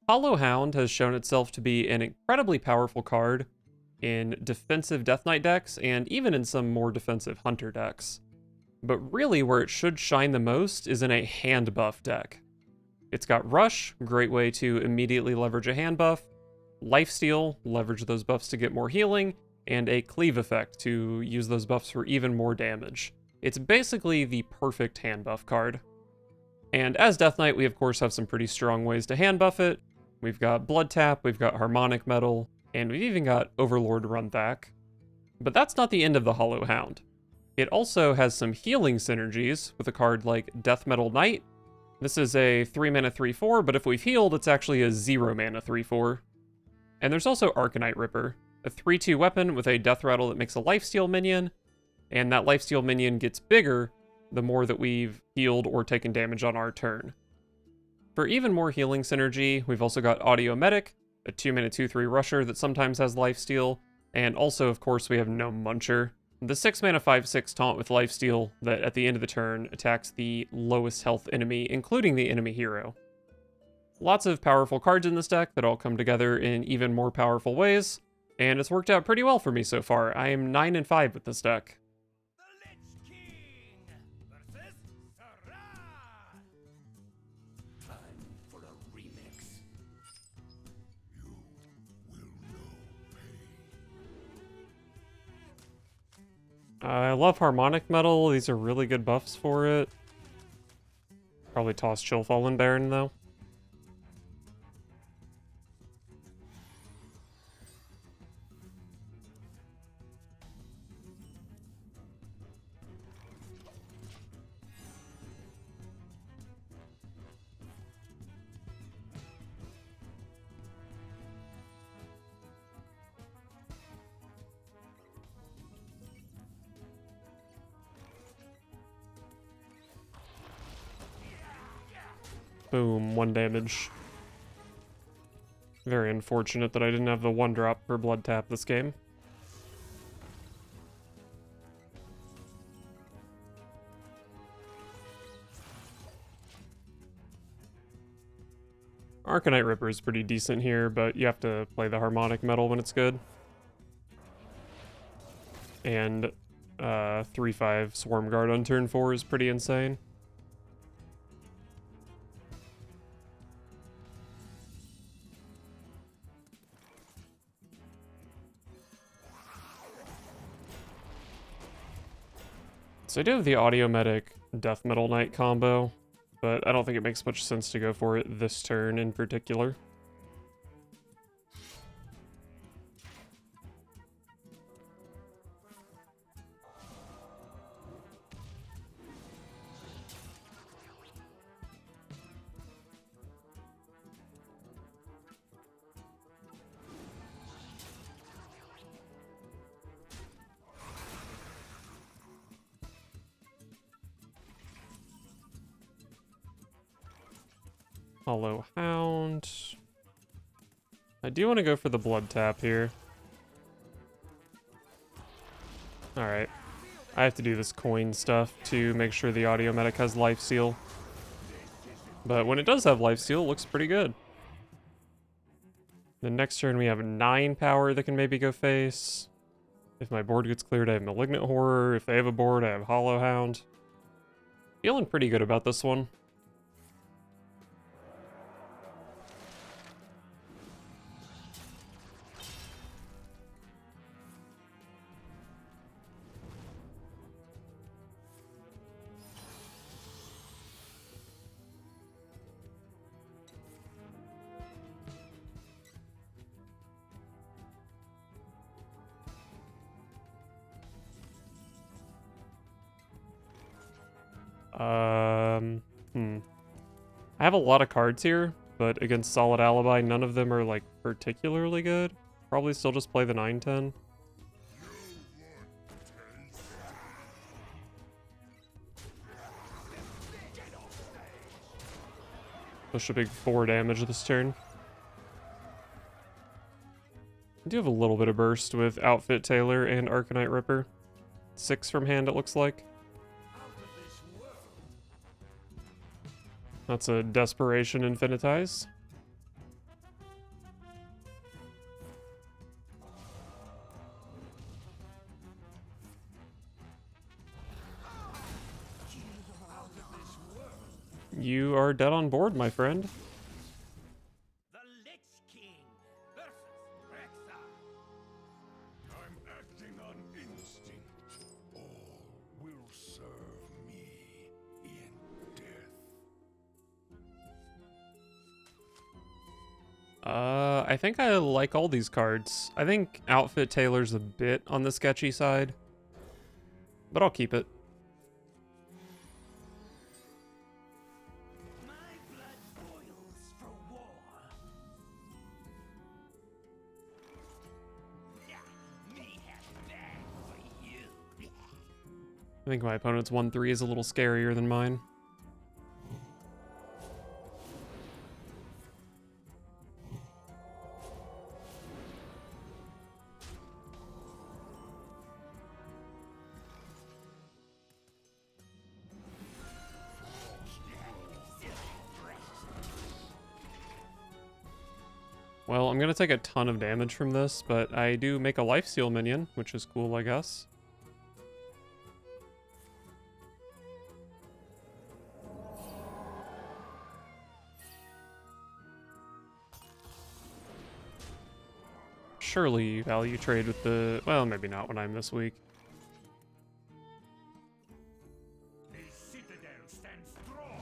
Hollow Hound has shown itself to be an incredibly powerful card in defensive Death Knight decks, and even in some more defensive Hunter decks. But really where it should shine the most is in a Handbuff deck. It's got Rush, great way to immediately leverage a hand buff, Lifesteal, leverage those buffs to get more healing, and a Cleave effect to use those buffs for even more damage. It's basically the perfect hand buff card. And as Death Knight, we of course have some pretty strong ways to hand buff it. We've got Blood Tap, we've got Harmonic Metal, and we've even got Overlord Runback. But that's not the end of the Hollow Hound. It also has some healing synergies with a card like Death Metal Knight. This is a 3-mana 3/4, but if we've healed, it's actually a 0-mana 3/4. And there's also Arcanite Ripper, a 3/2 weapon with a Death Rattle that makes a Lifesteal minion, and that Lifesteal minion gets bigger the more that we've healed or taken damage on our turn. For even more healing synergy, we've also got Audio Medic, a 2-mana 2/3 rusher that sometimes has Lifesteal, and also, of course, we have Gnome Muncher, the 6-mana 5/6 taunt with Lifesteal that at the end of the turn attacks the lowest health enemy, including the enemy hero. Lots of powerful cards in this deck that all come together in even more powerful ways, and it's worked out pretty well for me so far. I am 9-5 with this deck. I love Harmonic Metal. These are really good buffs for it. Probably toss Chill Fallen Baron, though. Boom, 1 damage. Very unfortunate that I didn't have the 1-drop for Blood Tap this game. Arcanite Ripper is pretty decent here, but you have to play the Harmonic Metal when it's good. And 3/5 Swarm Guard on turn 4 is pretty insane. So I do have the Audio Medic Death Metal Knight combo, but I don't think it makes much sense to go for it this turn in particular. Hollow Hound. I do want to go for the Blood Tap here. Alright. I have to do this coin stuff to make sure the Audio Medic has Lifesteal. But when it does have Lifesteal, it looks pretty good. The next turn we have 9 power that can maybe go face. If my board gets cleared, I have Malignant Horror. If they have a board, I have Hollow Hound. Feeling pretty good about this one. I have a lot of cards here, but against Solid Alibi, none of them are, like, particularly good. Probably still just play the 9/10. Push a big 4 damage this turn. I do have a little bit of burst with Outfit Tailor and Arcanite Ripper. 6 from hand, it looks like. That's a Desperation Infinitize. You are dead on board, my friend. The Lich King versus Rexa. I'm acting on instinct. All will serve me in death. I think I like all these cards. I think Outfit Tailor's a bit on the sketchy side, but I'll keep it. My blood boils for war. Me have bad for you. I think my opponent's 1-3 is a little scarier than mine. Well, I'm gonna take a ton of damage from this, but I do make a lifesteal minion, which is cool, I guess. Surely value trade with the... well, maybe not when I'm this weak. The citadel stands strong.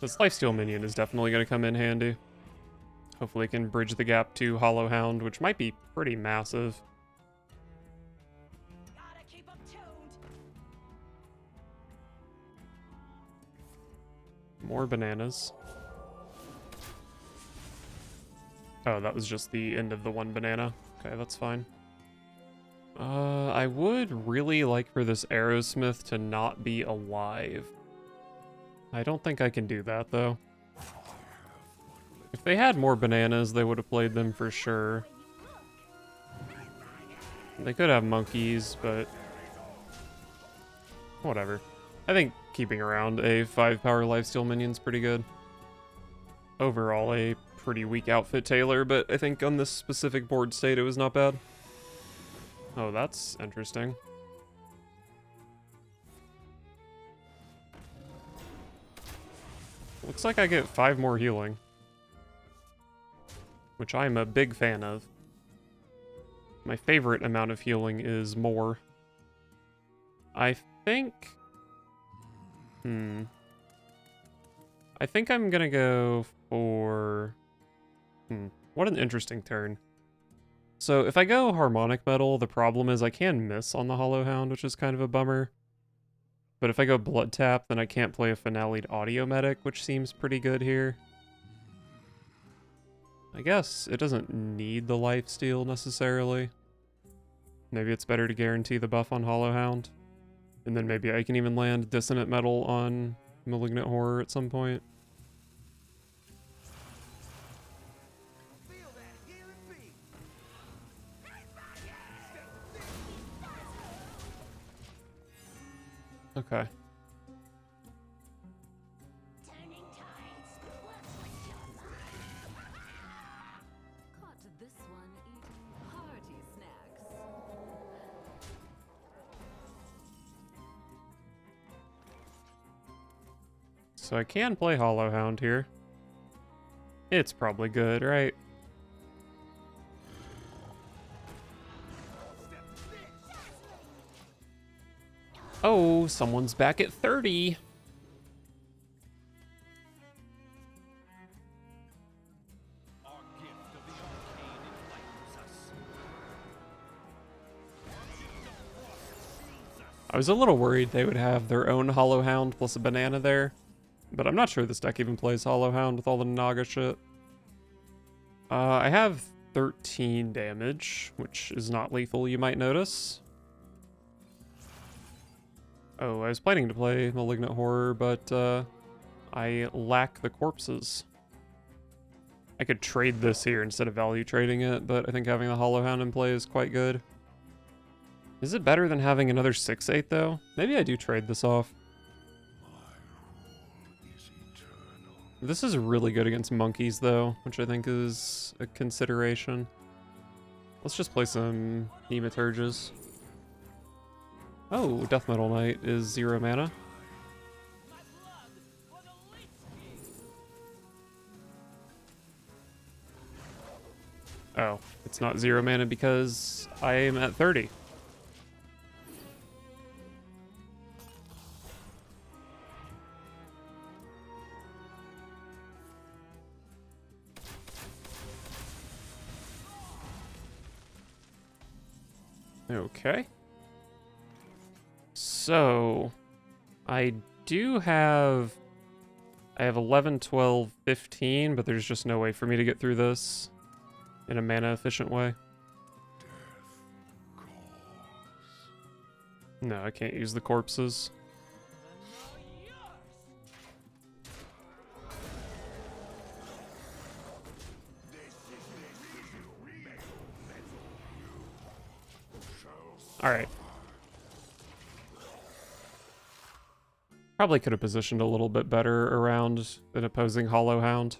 This lifesteal minion is definitely going to come in handy. Hopefully it can bridge the gap to Hollow Hound, which might be pretty massive. Gotta keep 'em tuned. More bananas. Oh, that was just the end of the one banana. Okay, that's fine. I would really like for this Aerosmith to not be alive. I don't think I can do that, though. If they had more bananas, they would have played them for sure. They could have monkeys, but... whatever. I think keeping around a 5-power lifesteal minion's pretty good. Overall, a pretty weak Outfit Tailor, but I think on this specific board state, it was not bad. Oh, that's interesting. Looks like I get 5 more healing, which I'm a big fan of. My favorite amount of healing is more. I think... I think I'm gonna go for... what an interesting turn. So if I go Harmonic Metal, the problem is I can miss on the Hollow Hound, which is kind of a bummer. But if I go Blood Tap, then I can't play a Finale'd Audio Medic, which seems pretty good here. I guess it doesn't need the lifesteal necessarily. Maybe it's better to guarantee the buff on Hollow Hound. And then maybe I can even land Dissonant Metal on Malignant Horror at some point. Okay. Turning tides. What's with your life? Caught this one eating hearty snacks. So I can play Hollow Hound here. It's probably good, right? Oh, someone's back at 30. Our gift of the arcane enlightens us. I was a little worried they would have their own Hollow Hound plus a banana there, but I'm not sure this deck even plays Hollow Hound with all the Naga shit. I have 13 damage, which is not lethal, you might notice. Oh, I was planning to play Malignant Horror, but I lack the corpses. I could trade this here instead of value trading it, but I think having the Hollow Hound in play is quite good. Is it better than having another 6/8 though? Maybe I do trade this off. This is really good against monkeys though, which I think is a consideration. Let's just play some Hematurges. Oh, Death Metal Knight is 0 mana. Oh, it's not 0 mana because I am at 30. Okay. So, I have 11, 12, 15, but there's just no way for me to get through this in a mana efficient way. No, I can't use the corpses. Alright. Probably could have positioned a little bit better around an opposing Hollow Hound.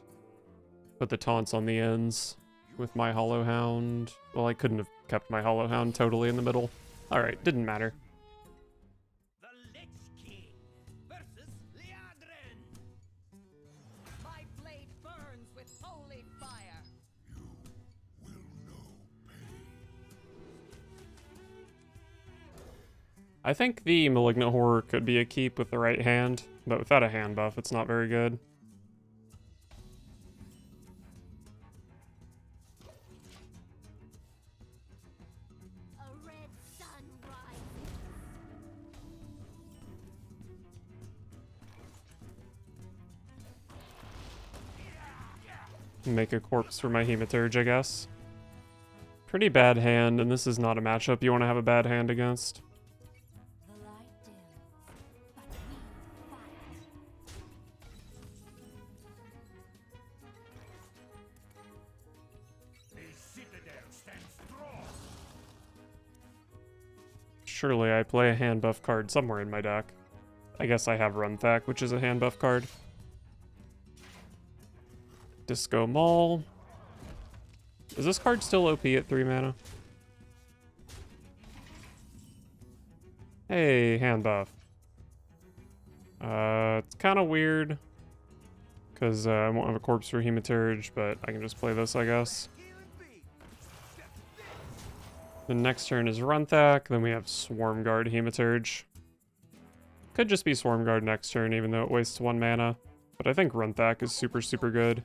Put the taunts on the ends with my Hollow Hound. Well, I couldn't have kept my Hollow Hound totally in the middle. Alright, didn't matter. The Lich King versus Liadrin. My blade burns with holy fire. I think the Malignant Horror could be a keep with the right hand, but without a hand buff, it's not very good. A red sun rises. Make a corpse for my Hematurge, I guess. Pretty bad hand, and this is not a matchup you want to have a bad hand against. The light dims, but we fight. The citadel stands strong. Surely I play a hand buff card somewhere in my deck. I guess I have Runthak, which is a hand buff card. Disco Maul. Is this card still OP at 3 mana? Hey, hand buff. It's kind of weird. Because I won't have a corpse for Hematurge, but I can just play this, I guess. The next turn is Runthak, then we have Swarm Guard Hematurge. Could just be Swarm Guard next turn, even though it wastes 1 mana. But I think Runthak is super, super good.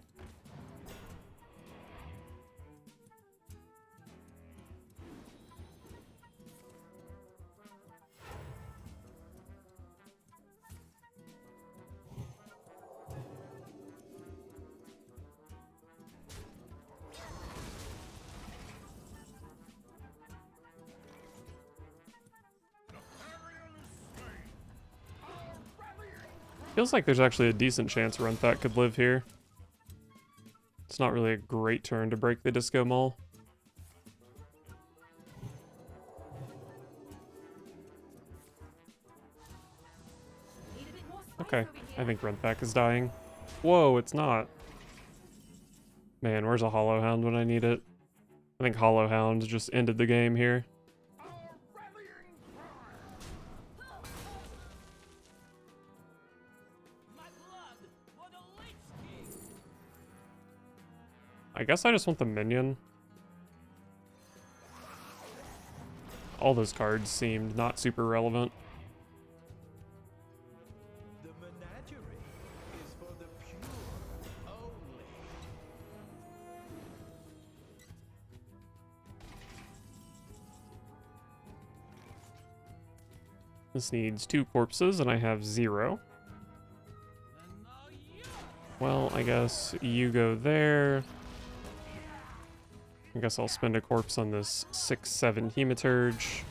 Feels like there's actually a decent chance Runthak could live here. It's not really a great turn to break the Disco Maul. Need a bit more space Okay, over I here. think Runthak is dying. Whoa, it's not. Man, where's a Hollow Hound when I need it? I think Hollow Hound just ended the game here. My blood for the Lich King. I guess I just want the minion. All those cards seemed not super relevant. The menagerie is for the pure only. This needs 2 corpses, and I have 0. And now you. Well, I guess you go there. I guess I'll spend a corpse on this 6/7 Hematurge.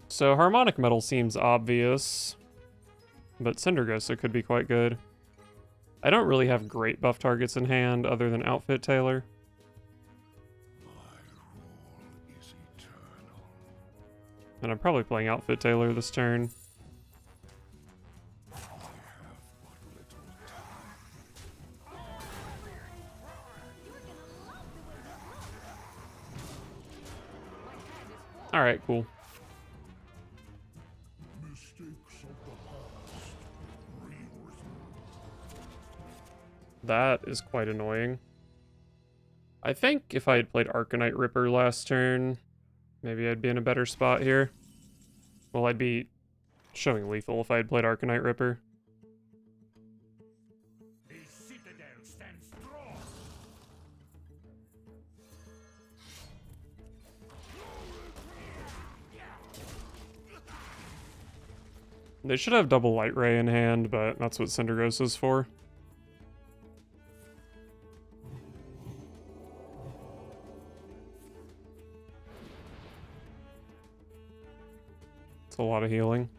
So Harmonic Metal seems obvious, but Cindergosa could be quite good. I don't really have great buff targets in hand other than Outfit Tailor. And I'm probably playing Outfit Tailor this turn. You're gonna love Alright, cool. That is quite annoying. I think if I had played Arcanite Ripper last turn, maybe I'd be in a better spot here. Well, I'd be showing lethal if I had played Arcanite Ripper. The citadel stands strong. They should have double Light Ray in hand, but that's what Cinderghost is for. It's a lot of healing.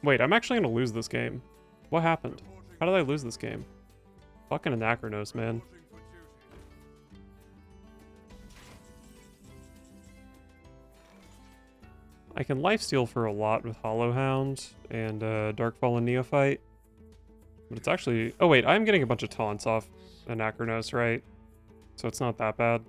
Wait, I'm actually gonna lose this game. What happened? How did I lose this game? Fucking Anachronos, man. I can lifesteal for a lot with Hollowhound and Darkfallen Neophyte. But it's actually... Oh wait, I'm getting a bunch of taunts off Anachronos, right? So it's not that bad.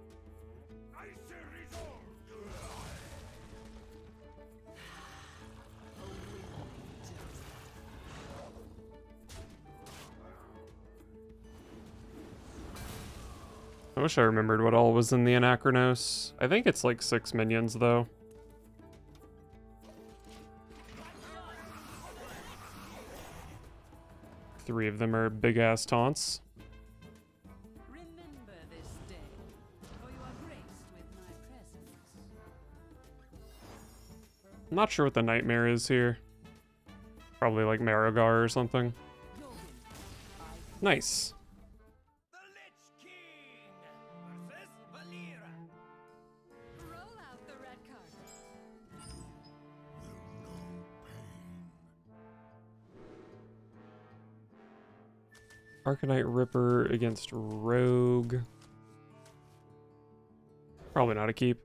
I wish I remembered what all was in the Anachronos. I think it's like 6 minions, though. Three of them are big-ass taunts. Remember this day, for you are graced with my presence. I'm not sure what the nightmare is here. Probably like Marigar or something. Nice. The Lich King versus Valera. Roll out the red carpet. Arcanite Ripper against Rogue. Probably not a keep.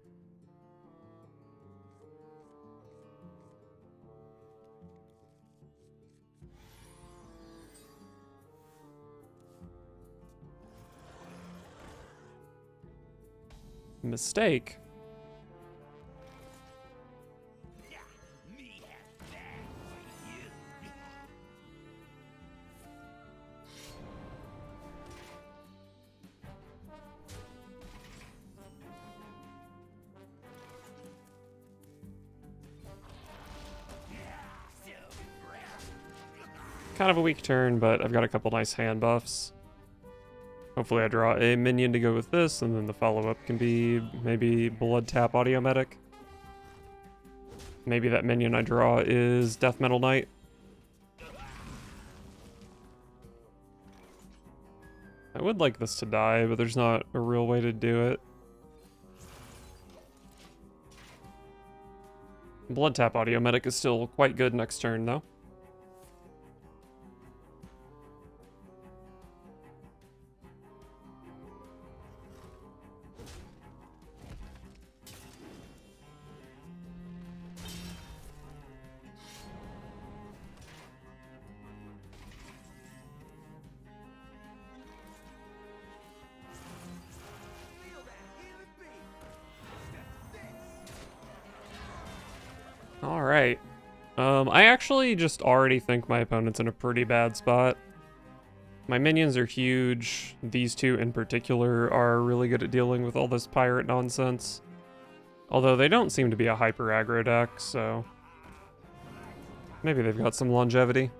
Mistake. Me have that for you. Kind of a weak turn, but I've got a couple nice hand buffs. Hopefully I draw a minion to go with this, and then the follow-up can be maybe Blood Tap Audio Medic. Maybe that minion I draw is Death Metal Knight. I would like this to die, but there's not a real way to do it. Blood Tap Audio Medic is still quite good next turn, though. Feel that healing beam. All right. I actually just already think my opponent's in a pretty bad spot. My minions are huge. These two in particular are really good at dealing with all this pirate nonsense. Although they don't seem to be a hyper aggro deck, so maybe they've got some longevity.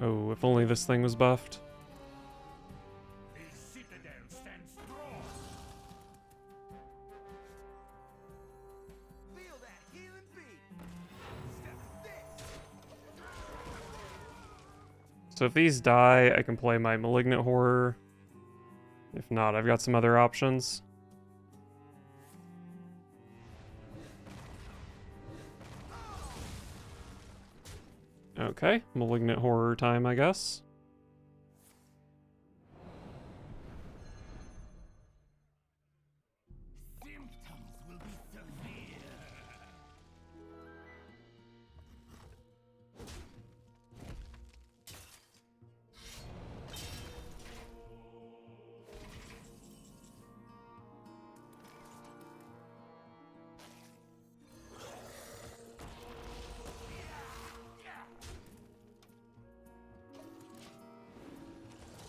Oh, if only this thing was buffed. The citadel stands strong. Feel that healing beam. Step this. So if these die, I can play my Malignant Horror. If not, I've got some other options. Okay, Malignant Horror time, I guess.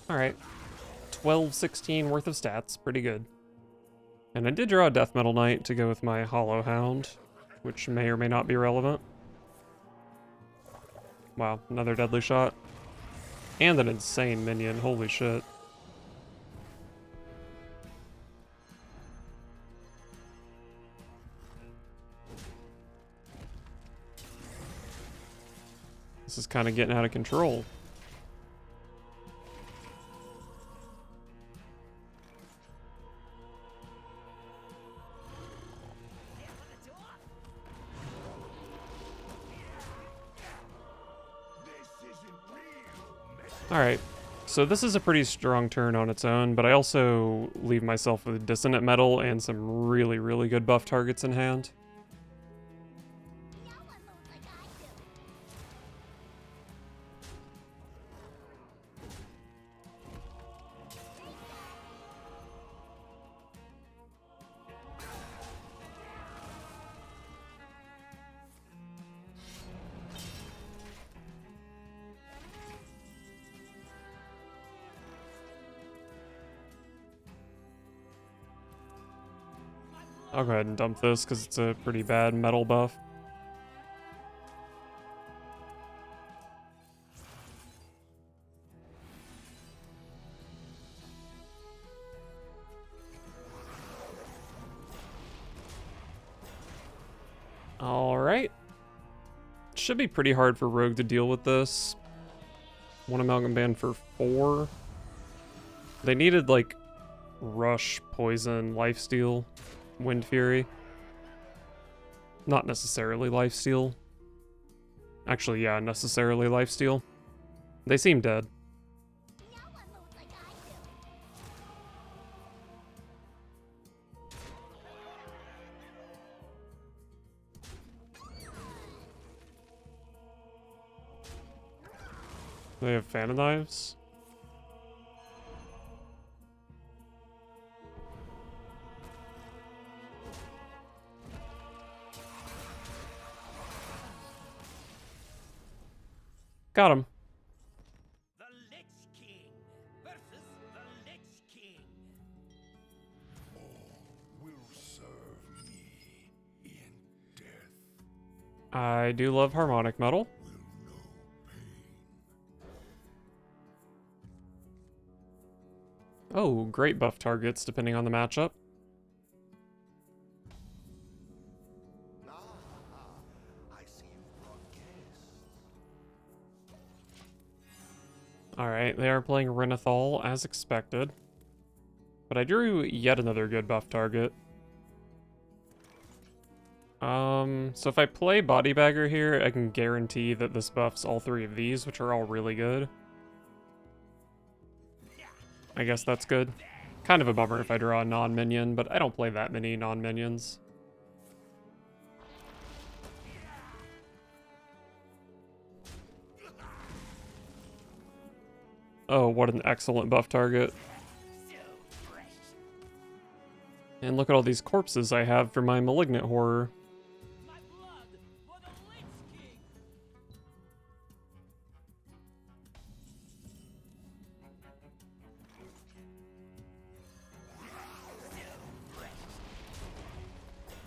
Alright. 12-16 worth of stats. Pretty good. And I did draw a Death Metal Knight to go with my Hollow Hound, which may or may not be relevant. Wow, another deadly shot. And an insane minion, holy shit. This is kind of getting out of control. Alright, so this is a pretty strong turn on its own, but I also leave myself with Dissonant Metal and some really, really good buff targets in hand. No one moves like I do. I'll go ahead and dump this because it's a pretty bad metal buff. Alright. Should be pretty hard for Rogue to deal with this. One Amalgam Band for 4. They needed, like, Rush, Poison, Lifesteal, Wind Fury. Not necessarily Lifesteal. Actually, yeah, necessarily Lifesteal. They seem dead. No one moves like I do. They have Fan of Knives. Got him. The Lich King versus the Lich King. Will serve me in death. I do love Harmonic Metal. Will know pain. Oh, great buff targets depending on the matchup. I see you brought guests. Alright, they are playing Renathal as expected. But I drew yet another good buff target. So if I play Bodybagger here, I can guarantee that this buffs all 3 of these, which are all really good. I guess that's good. Kind of a bummer if I draw a non-minion, but I don't play that many non-minions. Oh, what an excellent buff target. And look at all these corpses I have for my Malignant Horror. My blood for the Lich King.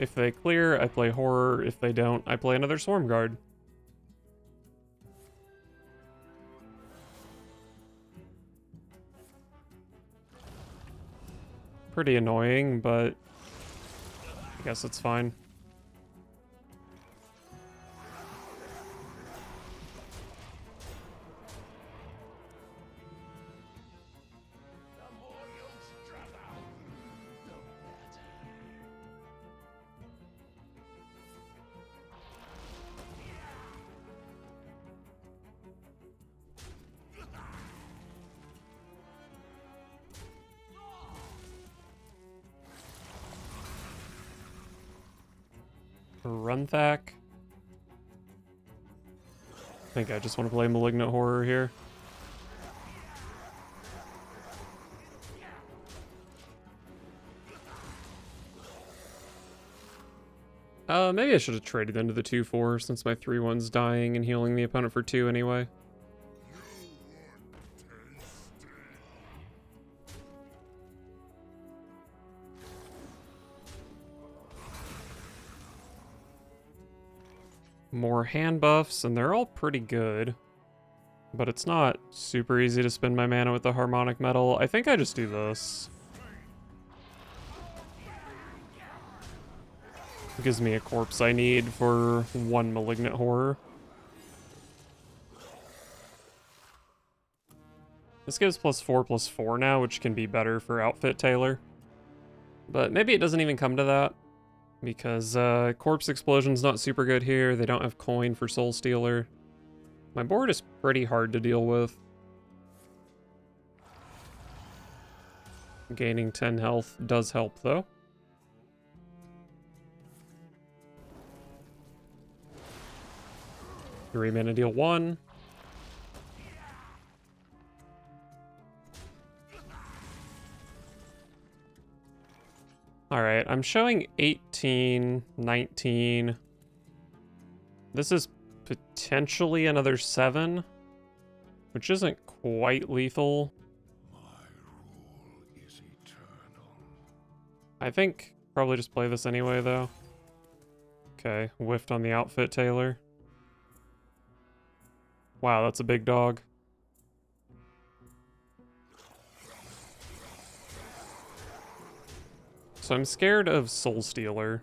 If they clear, I play Horror. If they don't, I play another Swarm Guard. Pretty annoying, but I guess it's fine. Runthak. I think I just want to play Malignant Horror here. Maybe I should have traded into the 2/4 since my 3/1's dying and healing the opponent for 2 anyway. more hand buffs, and they're all pretty good. But it's not super easy to spend my mana with the harmonic metal. I think I just do this. It gives me a corpse I need for 1 malignant horror. This gives +4/+4 now, which can be better for Outfit Tailor. But maybe it doesn't even come to that, because Corpse Explosion's not super good here. They don't have coin for Soul Stealer. My board is pretty hard to deal with. Gaining 10 health does help, though. Three mana deal 1. Alright, I'm showing 18, 19. This is potentially another 7, which isn't quite lethal. My rule is eternal. I think probably just play this anyway, though. Okay, whiffed on the Outfit Tailor. Wow, that's a big dog. So I'm scared of Soul Stealer.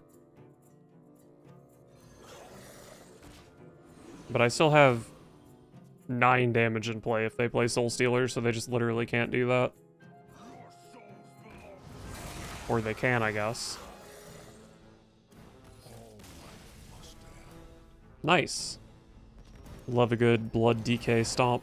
But I still have 9 damage in play if they play Soul Stealer, so they just literally can't do that. Or they can, I guess. Nice. Love a good blood DK stomp.